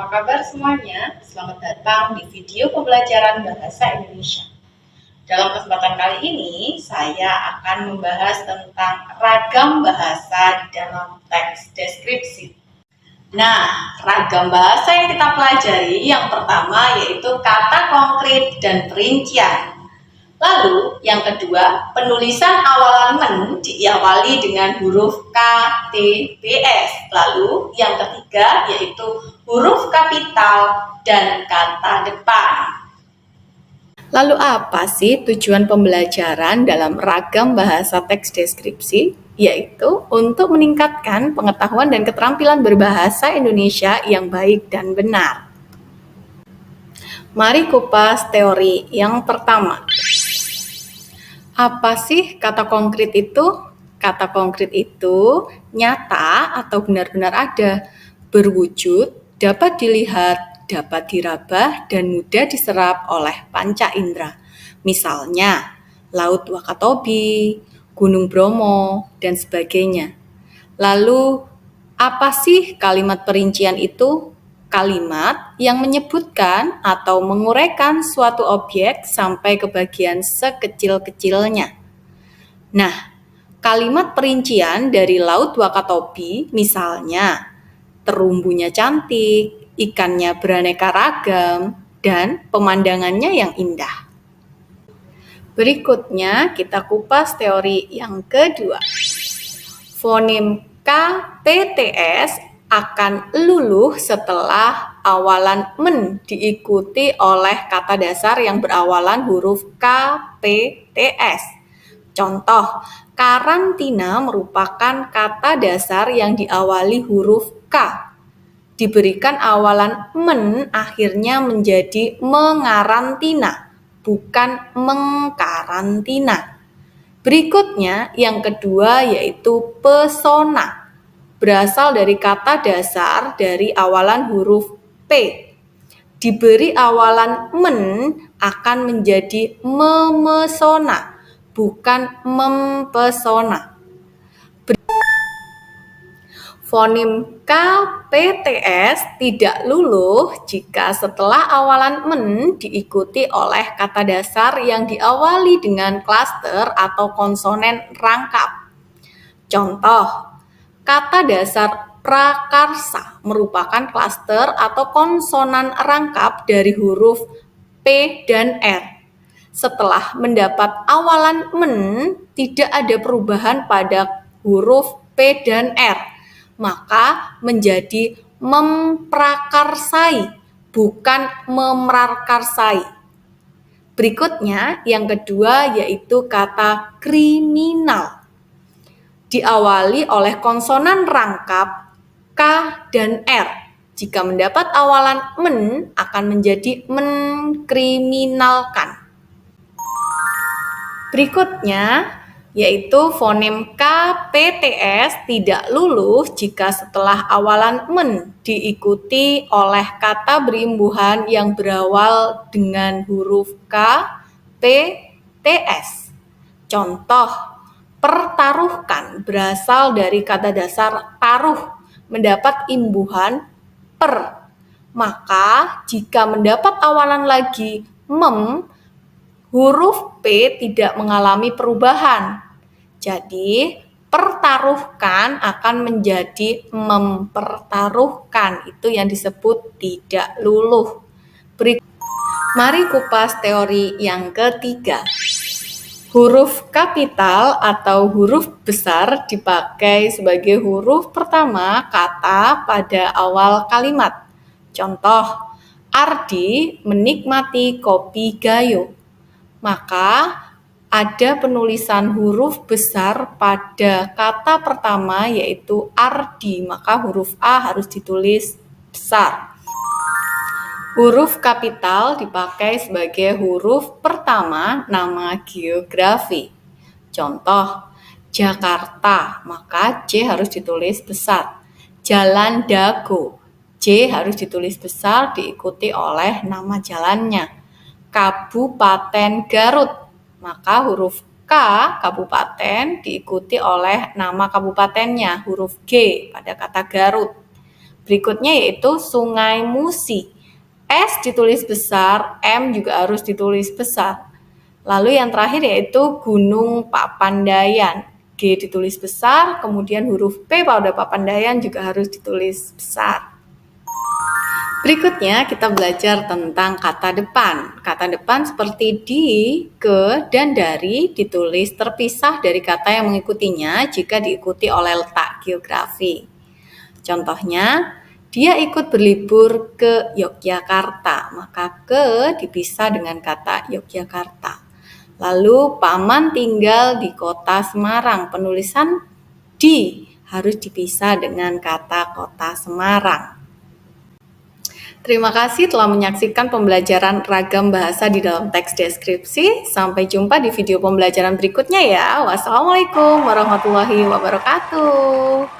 Apa kabar semuanya? Selamat datang di video pembelajaran Bahasa Indonesia. Dalam kesempatan kali ini, saya akan membahas tentang ragam bahasa di dalam teks deskripsi. Nah, ragam bahasa yang kita pelajari yang pertama yaitu kata konkret dan perincian. Lalu, yang kedua, penulisan awalan men diawali dengan huruf K, T, B, S. Lalu, yang ketiga yaitu huruf kapital dan kata depan. Lalu apa sih tujuan pembelajaran dalam ragam bahasa teks deskripsi? Yaitu untuk meningkatkan pengetahuan dan keterampilan berbahasa Indonesia yang baik dan benar. Mari kupas teori yang pertama. Apa sih kata konkret itu? Kata konkret itu nyata atau benar-benar ada, berwujud, dapat dilihat, dapat diraba, dan mudah diserap oleh panca indera. Misalnya, Laut Wakatobi, Gunung Bromo, dan sebagainya. Lalu, apa sih kalimat perincian itu? Kalimat yang menyebutkan atau menguraikan suatu objek sampai ke bagian sekecil-kecilnya. Nah, kalimat perincian dari Laut Wakatobi misalnya, terumbunya cantik, ikannya beraneka ragam, dan pemandangannya yang indah. Berikutnya kita kupas teori yang kedua. Fonem KPTS akan luluh setelah awalan men diikuti oleh kata dasar yang berawalan huruf KPTS. Contoh, karantina merupakan kata dasar yang diawali huruf K. Diberikan awalan men akhirnya menjadi mengarantina, bukan mengkarantina. Berikutnya, yang kedua yaitu pesona. Berasal dari kata dasar dari awalan huruf P. Diberi awalan men akan menjadi memesona, bukan mempesona. Fonem KPTS tidak luluh jika setelah awalan men diikuti oleh kata dasar yang diawali dengan klaster atau konsonan rangkap. Contoh, kata dasar prakarsa merupakan klaster atau konsonan rangkap dari huruf P dan R. Setelah mendapat awalan men, tidak ada perubahan pada huruf P dan R, maka menjadi memprakarsai, bukan memrakarsai. Berikutnya, yang kedua yaitu kata kriminal. Diawali oleh konsonan rangkap K dan R. Jika mendapat awalan men, akan menjadi menkriminalkan. Berikutnya, yaitu fonem KPTS tidak luluh jika setelah awalan men diikuti oleh kata berimbuhan yang berawal dengan huruf K, P, TS. Contoh, pertaruhkan berasal dari kata dasar taruh, mendapat imbuhan per. Maka jika mendapat awalan lagi mem, huruf P tidak mengalami perubahan. Jadi, pertaruhkan akan menjadi mempertaruhkan. Itu yang disebut tidak luluh. Mari kupas teori yang ketiga. Huruf kapital atau huruf besar dipakai sebagai huruf pertama kata pada awal kalimat. Contoh, Ardi menikmati kopi Gayo. Maka ada penulisan huruf besar pada kata pertama yaitu Ardi, maka huruf A harus ditulis besar. Huruf kapital dipakai sebagai huruf pertama nama geografi. Contoh, Jakarta, maka J harus ditulis besar. Jalan Dago, J harus ditulis besar diikuti oleh nama jalannya. Kabupaten Garut, maka huruf K kabupaten diikuti oleh nama kabupatennya, huruf G pada kata Garut. Berikutnya yaitu Sungai Musi. S ditulis besar, M juga harus ditulis besar. Lalu yang terakhir yaitu Gunung Papandayan. G ditulis besar, kemudian huruf P pada Papandayan juga harus ditulis besar. Berikutnya kita belajar tentang kata depan. Kata depan seperti di, ke, dan dari ditulis terpisah dari kata yang mengikutinya jika diikuti oleh letak geografi. Contohnya, dia ikut berlibur ke Yogyakarta, maka ke dipisah dengan kata Yogyakarta. Lalu paman tinggal di kota Semarang, penulisan di harus dipisah dengan kata kota Semarang. Terima kasih telah menyaksikan pembelajaran ragam bahasa di dalam teks deskripsi. Sampai jumpa di video pembelajaran berikutnya ya. Wassalamualaikum warahmatullahi wabarakatuh.